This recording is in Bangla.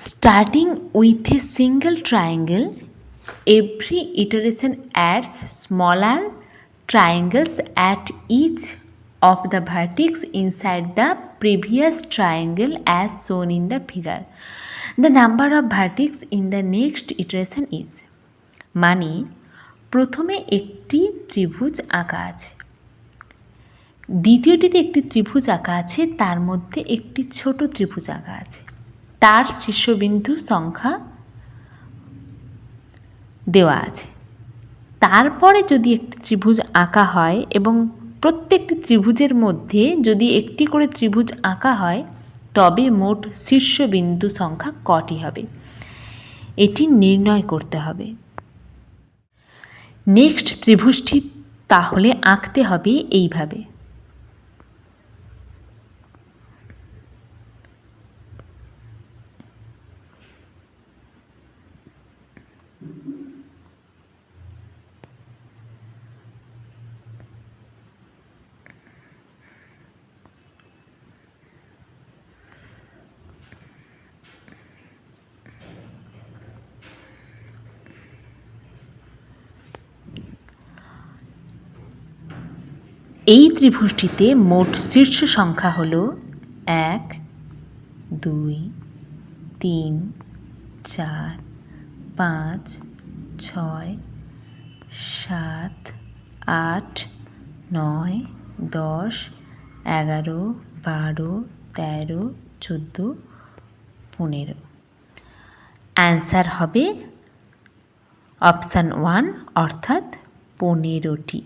Starting with a single triangle, every iteration adds smaller triangles at each of the vertex inside the previous triangle as shown in the figure. The number of vertex in the next iteration is, মানে প্রথমে একটি ত্রিভুজ আঁকা আছে, দ্বিতীয়টিতে একটি ত্রিভুজ আঁকা আছে, তার মধ্যে একটি ছোট ত্রিভুজ আঁকা আছে, তার শীর্ষবিন্দু সংখ্যা দেওয়া আছে। তারপরে যদি একটি ত্রিভুজ আঁকা হয় এবং প্রত্যেকটি ত্রিভুজের মধ্যে যদি একটি করে ত্রিভুজ আঁকা হয়, তবে মোট শীর্ষবিন্দু সংখ্যা কটি হবে, এটি নির্ণয় করতে হবে। নেক্সট ত্রিভুজটি তাহলে আঁকতে হবে এইভাবে। এই ত্রিভুজটিতে মোট শীর্ষ সংখ্যা হল 1, 2, 3, 4, 5, 6, 7, 8, 9, 10, 11, 12, 13, 14, 15। অ্যান্সার হবে অপশান 1 অর্থাৎ 15টি।